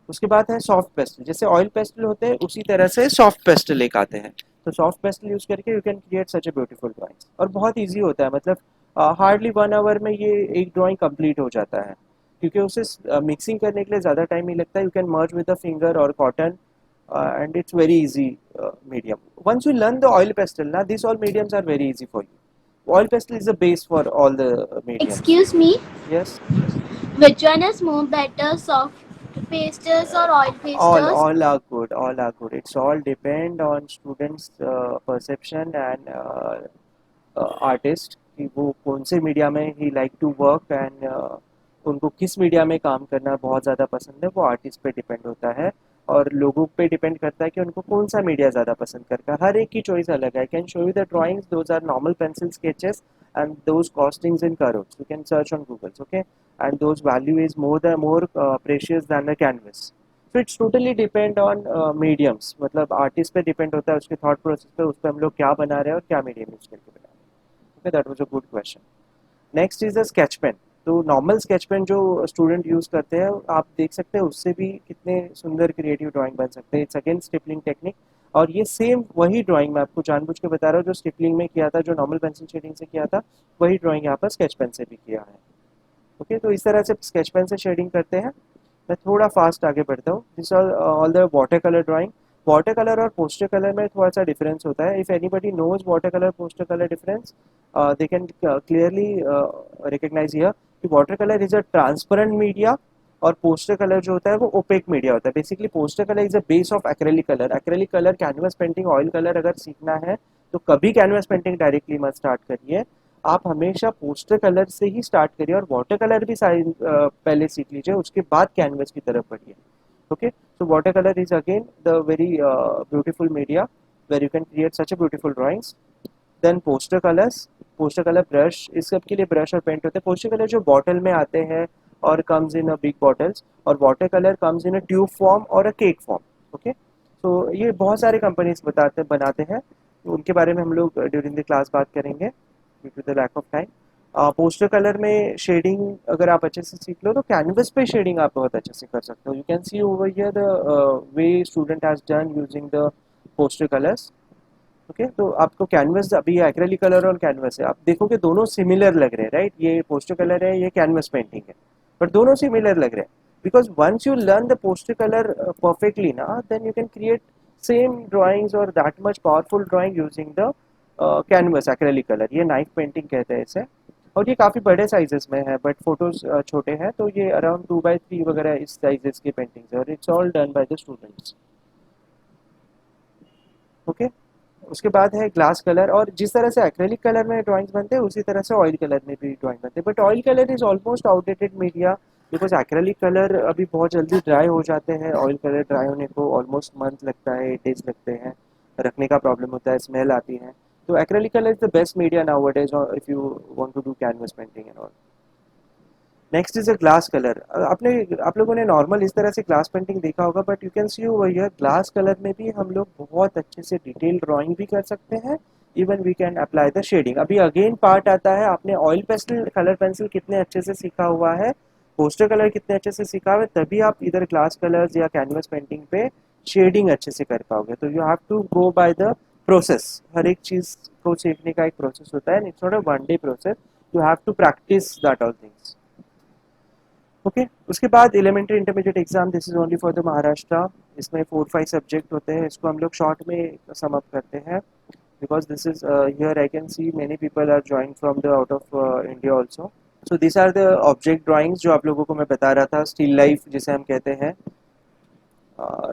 उसके बाद है सॉफ्ट पेस्टल. जैसे ऑयल पेस्टल होते हैं उसी तरह से सॉफ्ट पेस्टल एक आते हैं. तो सॉफ्ट पेस्टल यूज करके you can create such a beautiful drawings, और बहुत ईजी होता है. मतलब हार्डली 1 आवर में ये एक ड्राइंग कंप्लीट हो जाता है, क्योंकि उसे मिक्सिंग करने के लिए ज़्यादा टाइम नहीं लगता है. You can merge with the finger और cotton, and it's very easy medium. Once you learn the oil pastel, now these all mediums are very easy for you. Oil pastel is the base for all the mediums. Excuse me, Yes. which one is more better, soft pastels or oil pastels? All are good. All are good. It's all depend on students perception and artist कि वो कौन से media में ही like to work, and उनको किस media में काम करना बहुत ज़्यादा पसंद है, वो आर्टिस्ट पे डिपेंड होता है. और लोगों पे डिपेंड करता है कि उनको कौन सा मीडिया ज़्यादा पसंद करता है. हर एक की चॉइस अलग है. I can show you the drawings, those are normal pencil sketches and those costings in curves. You can search on Google, okay? And those value is more precious than the canvas. So it's totally depend on mediums. मतलब artist पे depend होता है, उसके thought process पे, उस पर हम लोग क्या बना रहे हैं और क्या मीडियम यूज करके बना रहे हैं. Okay, that was a good question. Next is a sketch pen. तो नॉर्मल स्केच पेन जो स्टूडेंट यूज़ करते हैं, आप देख सकते हैं उससे भी कितने सुंदर क्रिएटिव ड्राइंग बन सकते हैं. इट्स अगेन स्टिपलिंग टेक्निक, और ये सेम वही ड्राइंग मैं आपको जानबूझ के बता रहा हूँ जो स्टिपलिंग में किया था, जो नॉर्मल पेंसिल शेडिंग से किया था, वही ड्राइंग यहाँ पर स्केच पेन से भी किया है. ओके, तो इस तरह से स्केच पेन से शेडिंग करते हैं. मैं थोड़ा फास्ट आगे बढ़ता हूँ. This all the water colour drawing. Water colour और पोस्टर कलर में थोड़ा सा डिफरेंस होता है. If anybody knows water colour poster colour difference, they can clearly recognise here कि water colour is a transparent media, और पोस्टर कलर जो होता है वो ओपेक मीडिया होता है. Basically poster colour is a base of acrylic colour. Acrylic colour, canvas painting, oil colour अगर सीखना है तो कभी कैनवस पेंटिंग डायरेक्टली मत स्टार्ट करिए. आप हमेशा पोस्टर कलर से ही स्टार्ट करिए, और वाटर कलर भी पहले सीख लीजिए, उसके बाद कैनवस की तरफ बढ़िए. Okay, so watercolor is again the very beautiful media where you can create such a beautiful drawings. Then poster colors. Poster colour brush, इस सब के लिए ब्रश और पेंट होते हैं. पोस्टर कलर जो बॉटल में आते हैं और comes in a big bottles, और water colour comes in a tube form और अ केक फॉर्म. ओके, तो ये बहुत सारे कंपनीज बनाते हैं, तो उनके बारे में हम लोग ड्यूरिंग द क्लास बात करेंगे due to the lack of time. Poster colour में शेडिंग अगर आप अच्छे से सीख लो तो कैनवस पे शेडिंग आप बहुत अच्छे से कर सकते हो. You can C over here the way student has done using the poster colours. Okay, तो आपको कैनवस, अभी एक्रेलिक कलर और कैनवस है, आप देखोगे दोनों सिमिलर लग रहे हैं, राइट? ये पोस्टर कलर है, ये कैनवस पेंटिंग है, पर दोनों सिमिलर लग रहे हैं. Because once you learn the poster colour perfectly ना, then you can create same drawings और that much powerful drawing using the canvas acrylic colour. ये नाइफ पेंटिंग कहते हैं इसे, और ये काफ़ी बड़े साइजेस में है, बट फोटोज छोटे हैं, तो ये अराउंड 2x3 वगैरह इस साइजेस की पेंटिंग्स है, और it's all done by the students. Okay, उसके बाद है ग्लास कलर, और जिस तरह से एक्रेलिक कलर में ड्राइंग्स बनते हैं उसी तरह से ऑयल कलर में भी ड्राइंग बनते हैं, but oil colour is almost outdated media, because acrylic colour अभी बहुत जल्दी ड्राई हो जाते हैं, ऑयल कलर ड्राई होने को ऑलमोस्ट मंथ लगता है, 8 days लगते हैं, रखने का प्रॉब्लम होता है, स्मेल आती है। तो acrylic colour is the best media nowadays if you want to do canvas painting and all. Next is a glass colour. आपने आप लोगों ने नॉर्मल इस तरह से ग्लास पेंटिंग देखा होगा, but you can C over here glass colour में भी हम लोग बहुत अच्छे से डिटेल ड्राइंग भी कर सकते हैं, even we can apply the shading. अभी अगेन पार्ट आता है, आपने ऑयल पेंसिल कलर पेंसिल कितने अच्छे से सीखा हुआ है, पोस्टर कलर कितने अच्छे से सीखा हुआ है, तभी आप इधर ग्लास कलर्स या कैनवस पेंटिंग पे शेडिंग अच्छे से कर पाओगे। तो you have to go by the process, हर एक चीज़ को सीखने का एक प्रोसेस होता है, it's not a one day process, you have to practice that all things. Okay उसके बाद elementary intermediate exam, this is only for the Maharashtra. इसमें 4-5 सब्जेक्ट होते हैं, इसको हम लोग शॉर्ट में सम अप करते हैं, because this is here I can see many people are join from the out of India also. So this are the object drawings जो आप लोगों को मैं बता रहा था, स्टिल लाइफ जिसे हम कहते हैं,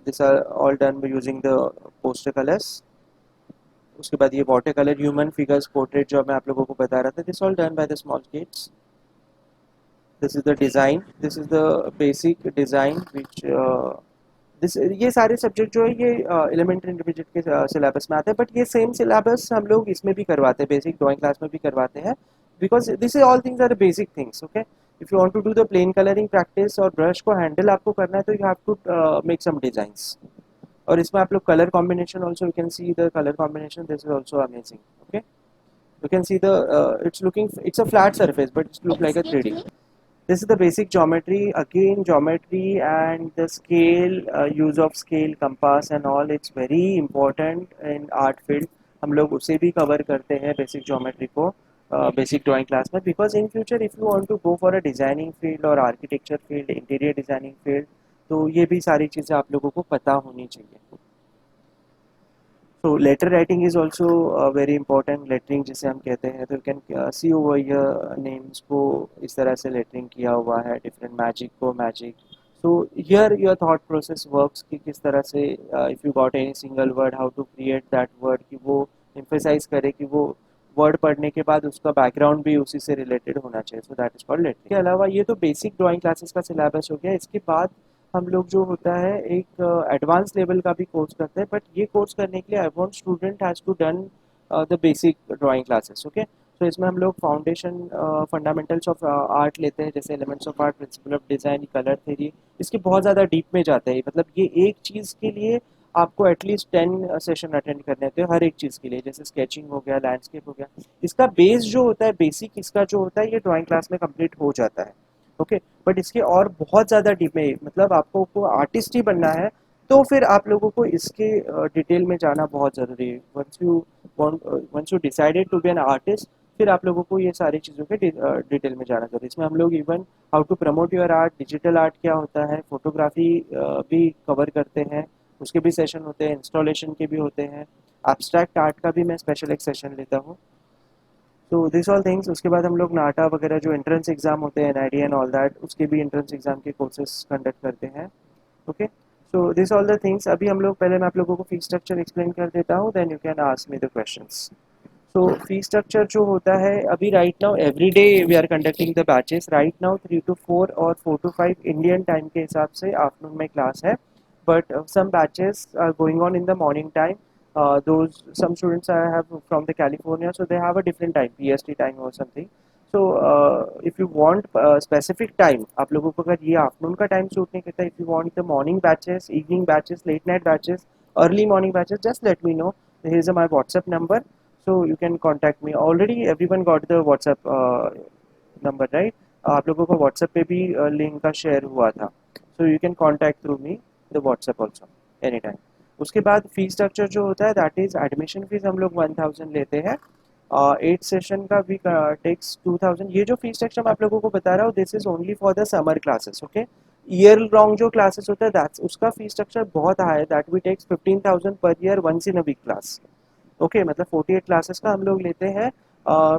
this are all done using the poster colours. उसके बाद ये water colour human figures portrait जो मैं आप लोगों को बता रहा था, this all done by the small kids. This is the design, this is the basic design which this ये सारे सब्जेक्ट जो है ये एलिमेंट्री इंटरमीडिएट के सिलेबस में आते हैं, बट ये सेम सिलेबस हम लोग इसमें भी करवाते हैं, बेसिक ड्राइंग क्लास में भी करवाते हैं, because this is all things are basic things. Okay if you want to do the plain colouring practice और ब्रश को हैंडल आपको करना है, तो you have to make some designs, और इसमें आप लोग colour combination also, you can see the colour combination, this is also amazing. Okay you can see the it's a flat surface but it look like a 3D. Excuse me. This is the basic geometry, again geometry and the scale, use of scale, compass and all, it's very important in art field, हम लोग उसे भी cover करते हैं basic geometry को basic drawing class में, because in future if you want to go for a designing field or architecture field, interior designing field, तो ये भी सारी चीज़ें आप लोगों को पता होनी चाहिए। So letter writing is also very important, lettering जिसे हम कहते हैं, तो you can see over here names को इस तरह से lettering किया हुआ है, different magic को magic. So here your thought process works कि किस तरह से if you got any single word, how to create that word, कि वो emphasize करे कि वो वर्ड पढ़ने के बाद उसका बैकग्राउंड भी उसी से रिलेटेड होना चाहिए, so that is called lettering. के अलावा ये तो बेसिक ड्राइंग क्लासेस का सिलेबस हो गया, इसके बाद हम लोग जो होता है एक एडवांस लेवल का भी कोर्स करते हैं, बट ये कोर्स करने के लिए I want student has to done the basic drawing classes. Okay तो इसमें हम लोग फाउंडेशन फंडामेंटल्स ऑफ आर्ट लेते हैं, जैसे elements of art, principle of design, colour theory, इसके बहुत ज़्यादा डीप में जाते हैं, मतलब ये एक चीज़ के लिए आपको एटलीस्ट 10 सेशन अटेंड करने होते हैं हर एक चीज़ के लिए, जैसे स्केचिंग हो गया, लैंडस्केप हो गया, इसका बेस जो होता है, बेसिक इसका जो होता है, ये ड्राइंग क्लास में कंप्लीट हो जाता है। ओके बट इसके और बहुत ज़्यादा डीप में, मतलब आपको को आर्टिस्ट ही बनना है तो फिर आप लोगों को इसके डिटेल में जाना बहुत ज़रूरी है। Once you decided to be an artist, फिर आप लोगों को ये सारी चीज़ों के डिटेल में जाना जरूरी है। इसमें हम लोग even how to promote your art, digital art क्या होता है, फोटोग्राफी भी कवर करते हैं, उसके भी सेशन होते हैं, इंस्टॉलेशन के भी होते हैं, एब्स्ट्रैक्ट आर्ट का भी मैं स्पेशल एक सेशन लेता हूँ। तो दिस ऑल थिंग्स, उसके बाद हम लोग नाटा वगैरह जो एंट्रेंस एग्जाम होते हैं, NID एंड ऑल दैट, उसके भी एंट्रेंस एग्जाम के कोर्सेज कंडक्ट करते हैं। Okay so this all the things. अभी हम लोग पहले मैं आप लोगों को फीस स्ट्रक्चर एक्सप्लेन कर देता हूँ, then you can ask me the questions. So fee structure जो होता है, अभी right now every day we are conducting the batches, right now 3 to 4 और 4 to 5 इंडियन टाइम के हिसाब से आफ्टरनून में क्लास है, but some batches are going on in the morning time. Some students I have from the California, so they have a different time, PST time or something. So if you want specific time, आप लोगों को अगर ये afternoon का time suit नहीं करता, if you want the morning batches, evening batches, late night batches, early morning batches, just let me know. Here is my WhatsApp number, so you can contact me. Already everyone got the WhatsApp number, right? आप लोगों को WhatsApp पे भी link का share हुआ था, so you can contact through me the WhatsApp also anytime. उसके बाद फी स्ट्रक्चर जो होता है, दैट इज एडमिशन फीस हम लोग 1000 लेते हैं, 8 सेशन का भी टेक्स 2000। ये जो फी स्ट्रक्चर मैं आप लोगों को बता रहा हूँ, this is only for the summer classes. Okay year long जो क्लासेस होता है, दैट्स उसका फी स्ट्रक्चर बहुत हाई है, that we takes 15,000 per year once in a week class. Okay मतलब 48 क्लासेस का हम लोग लेते हैं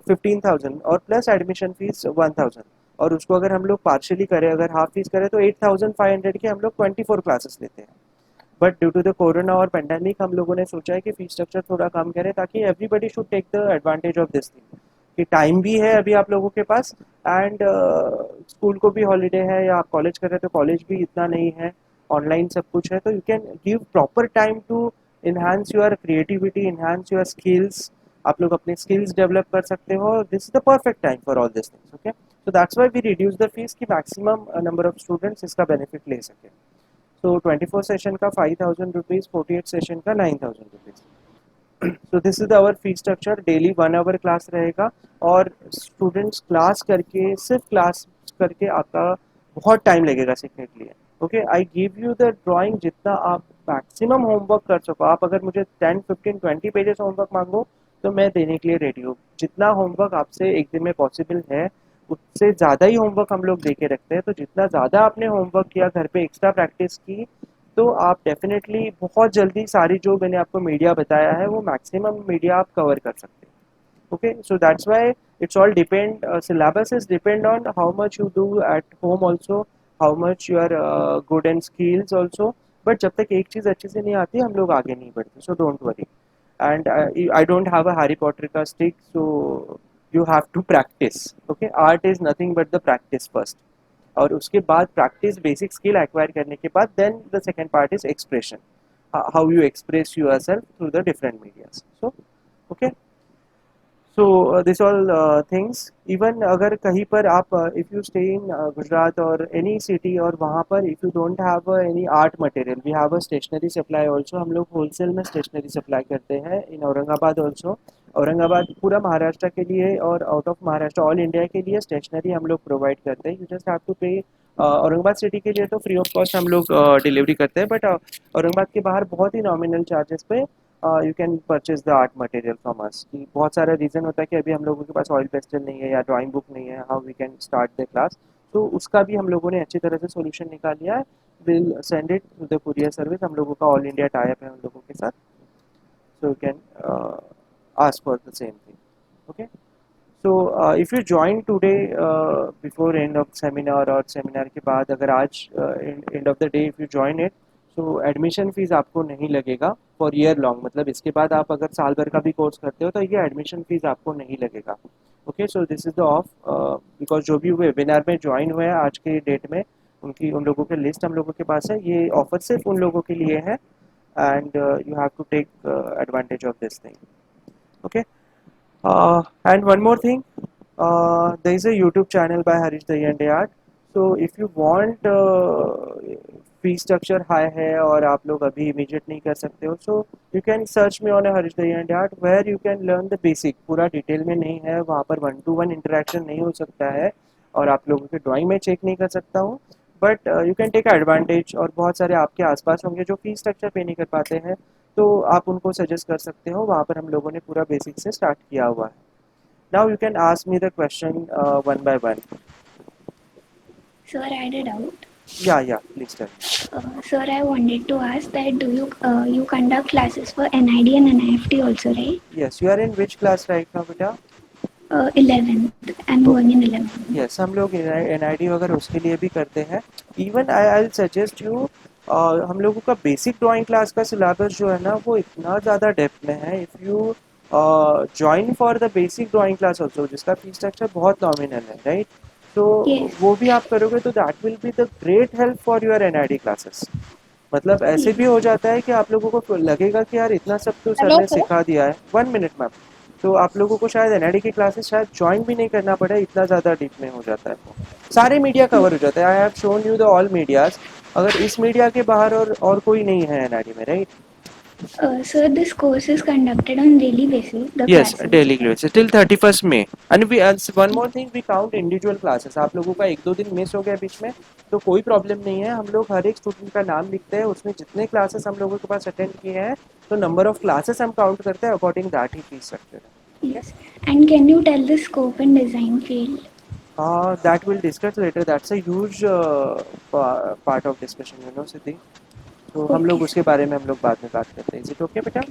15,000 और प्लस एडमिशन फीस 1000, और उसको अगर हम लोग पार्शियली करें, अगर हाफ फीस करें तो 8,500 के हम लोग 24 क्लासेस लेते हैं। But due to the corona और पेंडेमिक हम लोगों ने सोचा है कि फीस स्ट्रक्चर थोड़ा कम करें ताकि everybody should take the advantage of this thing कि टाइम भी है अभी आप लोगों के पास एंड स्कूल को भी हॉलीडे है या आप कॉलेज कर रहे हैं तो कॉलेज भी इतना नहीं है, ऑनलाइन सब कुछ है, तो you can give proper time to enhance your creativity, enhance your skills, आप लोग अपने स्किल्स डेवलप कर सकते हो, this is the perfect time for all this things. Okay, so that's why we reduce the fees कि maximum number of students इसका benefit ले सके। सो 24 सेशन का 5,000 रुपीज़, 48 सेशन का 9,000 rupees. So this is our fee structure. Daily 1 hour class रहेगा और students class करके, सिर्फ क्लास करके आपका बहुत टाइम लगेगा सीखने के लिए। Okay, I give you the drawing, जितना आप मैक्सिमम होमवर्क कर सको। आप अगर मुझे 10, 15, 20 पेजेस होमवर्क मांगो तो मैं देने के लिए रेडी हूँ। जितना होमवर्क आपसे एक दिन में पॉसिबल है उससे ज़्यादा ही होमवर्क हम लोग दे के रखते हैं। तो जितना ज़्यादा आपने होमवर्क किया, घर पे एक्स्ट्रा प्रैक्टिस की, तो आप डेफिनेटली बहुत जल्दी सारी जो मैंने आपको मीडिया बताया है वो मैक्सिमम मीडिया आप कवर कर सकते हैं। Okay, so that's why it's all depend, syllabus is depend on how much you do at home also, how much you are good in skills also, but जब तक एक चीज़ अच्छे से नहीं आती हम लोग आगे नहीं बढ़ते, so don't worry। and I don't have a Harry Potter का stick, so you have to practice। okay, art is nothing but the practice first, और उसके बाद प्रैक्टिस, बेसिक स्किल एक्वायर करने के बाद then the second part is expression, how you express yourself through the different medias. So okay, so this all things, even अगर कहीं पर आप if you stay in Gujarat और एनी सिटी और वहाँ पर if you don't have any art material, we have a stationery supply also. हम लोग होलसेल में स्टेशनरी सप्लाई करते हैं इन औरंगाबाद ऑल्सो। औरंगाबाद पूरा महाराष्ट्र के लिए और out of Maharashtra all India के लिए स्टेशनरी हम लोग प्रोवाइड करते हैं। यू जस्ट हैव टू पे। औरंगाबाद सिटी के लिए तो फ्री ऑफ कॉस्ट हम लोग डिलीवरी करते हैं, बट औरंगाबाद के बाहर बहुत ही नॉमिनल चार्जेस पे you can purchase the art material from us. बहुत सारा रीज़न होता है कि अभी हम लोगों के पास ऑयल पेस्टल नहीं है या ड्राइंग बुक नहीं है, how we can start the class, तो उसका भी हम लोगों ने अच्छी तरह से सोल्यूशन निकाल लिया है। Will send it to the courier service, हम लोगों का ऑल इंडिया टाई अप है उन लोगों के साथ, सो you can ask for the same thing। okay, so if you join today before end of seminar or seminar के बाद, अगर आज end of the day if you join it, so admission fees आपको नहीं लगेगा for year long। मतलब इसके बाद आप अगर साल भर का भी कोर्स करते हो तो ये admission fees आपको नहीं लगेगा। okay, so this is the off because जो भी वेबिनार में ज्वाइन हुए हैं आज के डेट में उन लोगों के लिस्ट हम लोगों के पास है। ये ऑफर सिर्फ उन लोगों के लिए है and you have to take advantage of this thing. okay, and one more thing, there is a YouTube channel by Harish Dayyande Art, so if you want fee structure high है और आप लोग अभी इमीडिएट नहीं कर सकते हो, so you can search me on a Harish Dayyande Art where you can learn the basic। पूरा डिटेल में नहीं है, वहाँ पर 1-to-1 इंटरेक्शन नहीं हो सकता है और आप लोगों के ड्राइंग में चेक नहीं कर सकता हूँ, but you can take advantage. और बहुत सारे आपके आसपास होंगे जो फी स्ट्रक्चर पे नहीं कर पाते हैं, तो आप उनको सजेस्ट कर सकते हो। वहाँ पर हम लोगों ने पूरा बेसिक से स्टार्ट किया हुआ है। Now you can ask me the question one by one. Sir, I had a doubt. या please tell. Sir, I wanted to ask that do you conduct classes for NID and NIFT also, right? Yes, you are in which class right now बेटा? 11th. I'm going in 11th. Yes, हम लोग NID वगैरह उसके लिए भी करते हैं। Even I suggest you, हम लोगों का बेसिक ड्राइंग क्लास का सिलेबस जो है ना वो इतना ज़्यादा डेप्थ में है। If you join for the basic drawing class also, जिसका फी स्ट्रक्चर बहुत नॉमिनल है, राइट, तो Yes. वो भी आप करोगे तो that will be the great help for your NID classes. मतलब ऐसे भी हो जाता है कि आप लोगों को लगेगा कि यार इतना सब तो सर Hello, ने sir. सिखा दिया है। 1 मिनट मैम, तो आप लोगों को शायद NID की क्लासेस शायद ज्वाइन भी नहीं करना पड़े, इतना ज़्यादा डीप में हो जाता है वो। सारे मीडिया कवर हो जाता है। I have shown you the all medias. अगर इस मीडिया के बाहर और कोई नहीं है NID में, right? Sir, this course is conducted on daily basis. The Yes, classes. daily classes till 31st May। And we one more thing, we count individual classes। आप लोगों का 1-2 दिन मिस हो गया बीच में तो कोई प्रॉब्लम नहीं है। हम लोग हर एक स्टूडेंट का नाम लिखते हैं, उसमें जितने क्लासेस हम लोगों के पास अटेंड किए हैं तो नंबर ऑफ क्लासेस हम काउंट करते हैं, according that he fees structure है। Yes. And can you tell the scope in design field? That we'll discuss later। That's a huge part of discussion, you know, Siddhi। तो हम लोग Okay, उसके बारे में हम लोग बाद में बात करते हैं। इज इट ओके बेटा?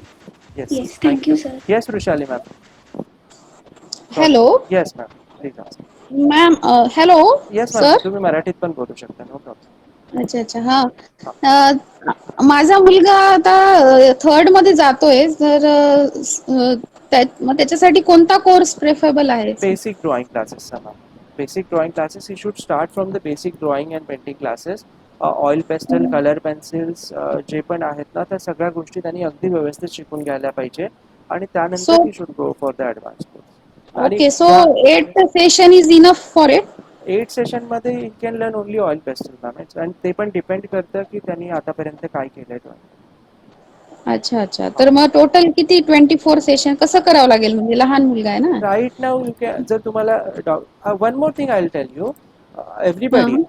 Yes, thank you, sir. Yes Vrushali ma'am. Hello yes ma'am, please ask. Ma'am, hello yes ma'am, sir. तुम्ही मराठीत पण बोलू शकता, नो प्रॉब्लेम। अच्छा अच्छा हा. हा. माझा मुलगा आता थर्ड मध्ये जातोय तर मग त्याच्यासाठी कोणता कोर्स प्रेफरेबल आहे? Basic drawing classes ma'am. Basic drawing classes, he should start from the basic drawing and painting classes. Oil pastel, color pencils जे पण आहेत ना त्या सगळ्या गोष्टी त्यांनी अगदी व्यवस्थित शिकून घ्यायला पाहिजे आणि सो त्यानंतर he should go for the advance course. आणि ओके, सो ह्या 8th session is enough for it? 8 सेशनमध्ये he can learn only oil pastel ma'am. आणि ते पण डिपेंड करतं की त्यांनी आतापर्यंत काय केलं आहे. अच्छा अच्छा, तर मग टोटल किती 24 सेशन कसं करावं लागेल? म्हणजे लहान मुलगा आहे ना. राईट नाव यू कॅन, जर तुम्हाला one more thing I will tell you, हा एव्हरीबडी,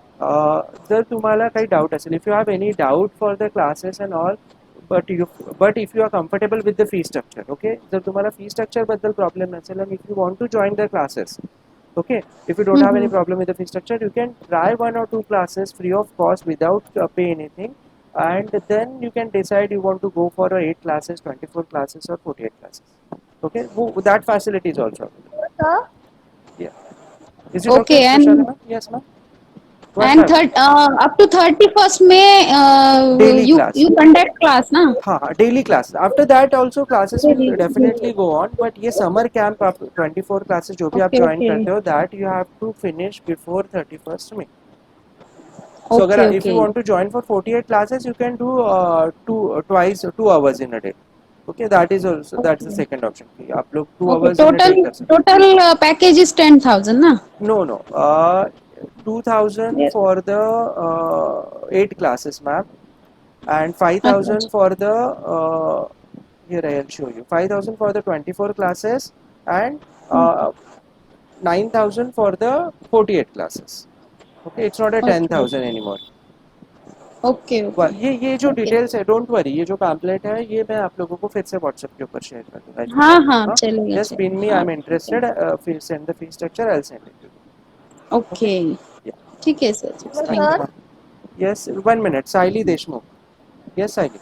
जर तुम्हाला काही डाऊट असेल, if you have any doubt for the classes and all, but if you are comfortable with the fee structure, okay, जर तुम्हाला fee स्ट्रक्चरबद्दल प्रॉब्लेम नसेल आणि if you want to join the classes, okay, if you don't have any hmm. problem with the fee structure, you can try 1 or 2 classes free of cost without pay anything, and then you can decide you want to go for 8 classes, 24 classes or 48 classes. Okay, that facility is also available. Sir, Yeah, is it okay, okay Vishali ma'am? Yes ma'am, one and by one. अप टू 31st में Daily you class. You conduct class ना? हाँ, daily class. After that also classes will Daily. Definitely go on, but ये summer camp आप 24 classes जो भी आप ओके ज्वाइन ओके करते हो, that you have to finish before 31st में. So okay if you okay want to join for 48 classes, you can do twice 2 hours in a day. Okay, that is also, that's the okay second option. आप लोग 2 okay. hours in a day total कर सकते total package is 10,000 ना? हो. No, 2,000 Yes. for the 8 classes, ma'am, and अच्छा 5,000 अच्छा. for the here I'll show you. 5,000 for the 24 classes and uh, 9,000 for the 48 classes. Okay, it's not a okay 10,000 anymore. Okay okay ये जो okay. Details है, don't worry, ये जो pamphlet है ये मैं आप लोगों को फिर से व्हाट्सएप के ऊपर शेयर कर दूंगा. हाँ हाँ हाँ, चलेगा जस्ट पिन मी, चलेगा आई हाँ एम ठीक है. इंटरेस्टेड, फिर send the fee structure, I will send it to you. Okay, okay ठीक आहे sir. Thank you sir, ma'am. Yes, 1 minute. Sayali Deshmukh. Yes Sayali.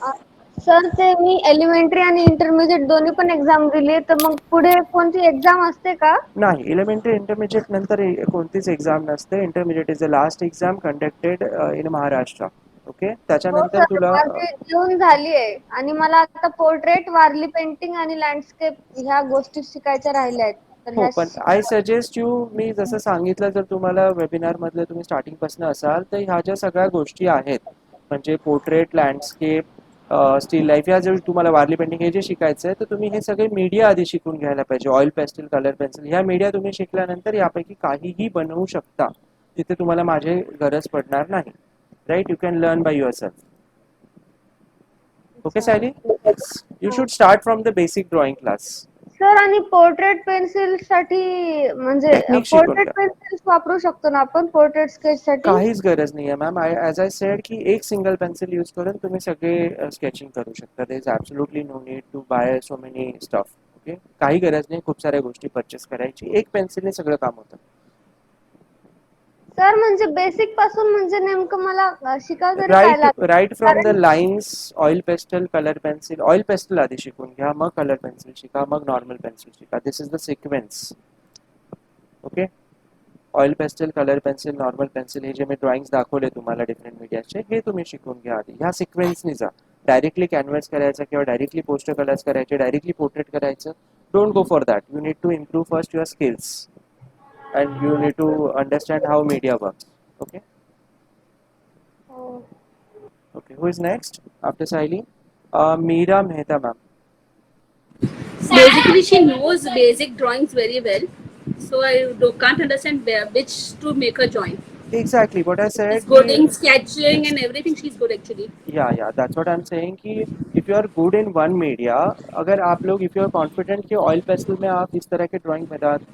Sir ते मी एलिमेंटरी आणि इंटरमिजिएट दोन्ही पण एक्झाम दिली, तर मग पुढे कोणती एक्झाम असते का? नाही, एलिमेंटरी इंटरमिजिएट नंतर कोणतीच एक्झाम नसते. Intermediate is the last exam conducted in Maharashtra. Okay, हो त्याच्यानंतर सर, तुला माझी देऊन झाली आहे आणि मला आता पोर्ट्रेट, वारली पेंटिंग आणि लँडस्केप ह्या गोष्टी शिकायच्या राहिल्या आहेत. तर हो, ह्या पण आय सजेस्ट यू, मी जसं सांगितलं, जर तुम्हाला वेबिनारमधले तुम्ही स्टार्टिंगपासून असाल तर ह्या ज्या सगळ्या गोष्टी आहेत, म्हणजे पोर्ट्रेट, लँडस्केप, स्टील लाईफ, या जर तुम्हाला वारली पेंटिंग हे जे शिकायचं आहे, तर तुम्ही हे सगळे मीडिया आधी शिकून घ्यायला पाहिजे. ऑइल पेस्टल, कलर पेन्सिल, ह्या मीडिया तुम्ही शिकल्यानंतर यापैकी काहीही बनवू शकता. तिथे तुम्हाला माझी गरज पडणार नाही. Right, you can learn by yourself. Okay Sayali, you should start from the basic drawing class. Sir, आणि पोर्ट्रेट पेन्सिल साठी म्हणजे टेक्निक शिकून पोर्ट्रेट घ्या. पेन्सिल्स वापरू शकतो ना आपण पोर्ट्रेट स्केच साठी? काहीच गरज नाही आहे मॅम. ॲज आय सेड की एक सिंगल पेन्सिल यूज करून तुम्ही सगळे स्केचिंग करू शकता. There is absolutely no need to buy so many stuff. Okay, काही गरज नाही खूप साऱ्या गोष्टी परचेस करायची. एक पेन्सिलने सगळं काम होतं. सर, म्हणजे बेसिक पासून म्हणजे नेमकं मला शिकाव तरी काय राईट फ्रॉम द कारण lines, oil pastel, colour pencil. Oil pastel आधी शिकून घ्या, मग कलर पेन्सिल शिका, मग नॉर्मल पेन्सिल शिका. This is the sequence. Okay, oil pastel, colour pencil, normal pencil, हे जे मी ड्रॉइंग्स दाखवले तुम्हाला डिफरंट मीडियाचे, हे तुम्ही शिकून घ्या आधी. ह्या सिक्वेन्सनी जा. डायरेक्टली कॅनव्हास करायचं किंवा डायरेक्टली पोस्टर कलर्स करायचे, डायरेक्टली पोर्ट्रेट करायचं, don't go for that. You need to improve first your skills and you need to understand how media works. Okay okay, who is next after Sayali? Meera Mehta ma'am. Basically, she knows basic drawings very well, so I can't understand which to make her join. Exactly what I said. She's good in sketching and everything. She's good actually. Yeah, that's what I'm saying कि if you are good in one media, अगर आप लोग, if you are confident कि oil pastel में आप इस तरह के ड्राइंग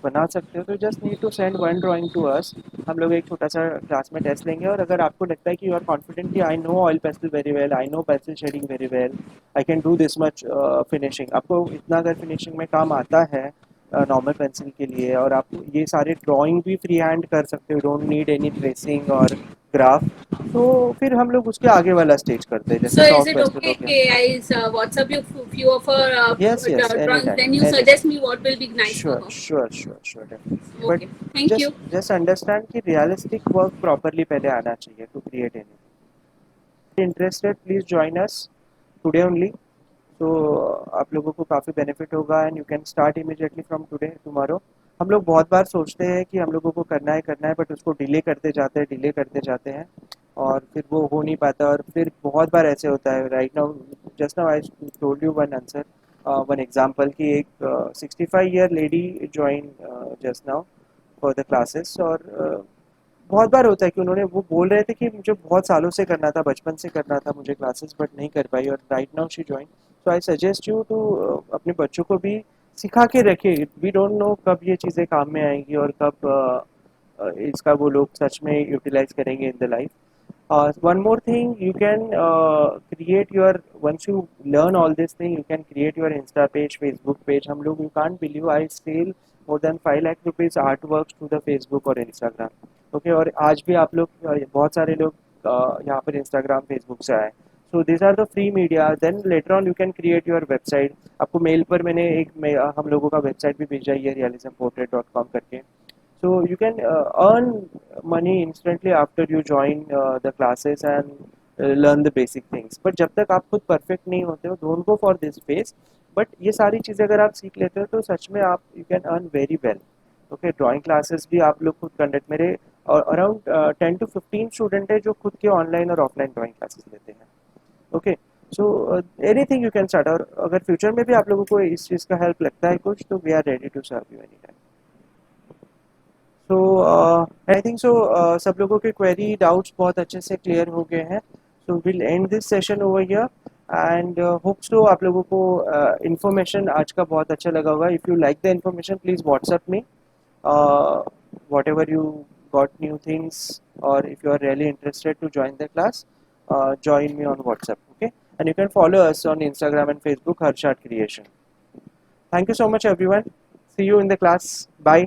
बना सकते हो, तो just need to send one drawing to us. हम लोग एक छोटा सा क्लास में टेस्ट लेंगे, और अगर आपको लगता है कि यू आर कॉन्फिडेंट कि I know oil pastel very well, I know pencil shading very well, I can do this much finishing, आपको इतना अगर फिनिशिंग में काम आता है नॉर्मल पेंसिल के लिए, और आप ये सारे ड्राइंग भी फ्री हैंड कर सकते हो, डोंट नीड एनी ट्रेसिंग और ग्राफ, तो फिर हम लोग उसके आगे वाला स्टेज करते हैं, जैसे So is soft it pastel हो okay? गया. I WhatsApp you few of her Yes, drawings. anytime, Then you anytime. suggest me what will be nice for Sure, her. sure, definitely. But Okay. Thank you. just understand कि realistic work properly पहले आना चाहिए to create anything. interested, please join us today only. तो आप लोगों को काफ़ी benefit होगा and you can start immediately from today tomorrow. हम लोग बहुत बार सोचते हैं कि हम लोगों को करना है बट उसको डिले करते जाते हैं और फिर वो हो नहीं पाता और फिर बहुत बार ऐसे होता है. Right now just now I told you one answer, one example कि एक 65 year lady join just now for the classes. और बहुत बार होता है कि उन्होंने वो बोल रहे थे कि मुझे बहुत सालों से करना था, बचपन से करना था मुझे क्लासेस, बट नहीं कर पाई और राइट नाउ शी ज्वाइन. तो आई सजेस्ट यू टू अपने बच्चों को भी सिखा के रखिए. वी डोंट नो कब ये चीज़ें काम में आएंगी और कब इसका वो लोग सच में यूटिलाइज करेंगे in the life. One more thing, you can create your, once you learn all this thing, you can create your Insta page, Facebook page. हम लोग, you can't believe, I sell more than 5 lakh rupees artworks to the Facebook और Instagram. Okay, और आज भी आप लोग बहुत सारे लोग यहाँ पर Instagram, Facebook से आए. So these are the free media. Then later on you can create your website. आपको मेल पर मैंने हम लोगों का वेबसाइट भी भेजा है realismportrait.com करके. So you can earn money instantly after you join the classes and learn the basic things. But जब तक आप खुद perfect नहीं होते हो, don't go for this phase. But ये सारी चीज़ें अगर आप सीख लेते हो तो सच में आप you can earn very well. Okay, drawing classes भी आप लोग खुद कंडक्ट, मेरे अराउंड 10 to 15 स्टूडेंट है जो खुद के ऑनलाइन और ऑफलाइन ड्राइंग क्लासेस लेते हैं. Okay, so anything you can start. और अगर फ्यूचर में भी आप लोगों को इस चीज़ का हेल्प लगता है कुछ, तो we are ready to serve you any time. So I think so सब लोगों के क्वेरी डाउट्स बहुत अच्छे से क्लियर हो गए हैं. So will end this session over here and hopes to आप लोगों को इन्फॉर्मेशन आज का बहुत अच्छा लगा होगा. If you like the information please WhatsApp me what ever you got new things, or if you are really interested to join the class, join me on WhatsApp. Okay, and you can follow us on Instagram and Facebook, Harshad Creation. Thank you so much everyone. See you in the class. Bye.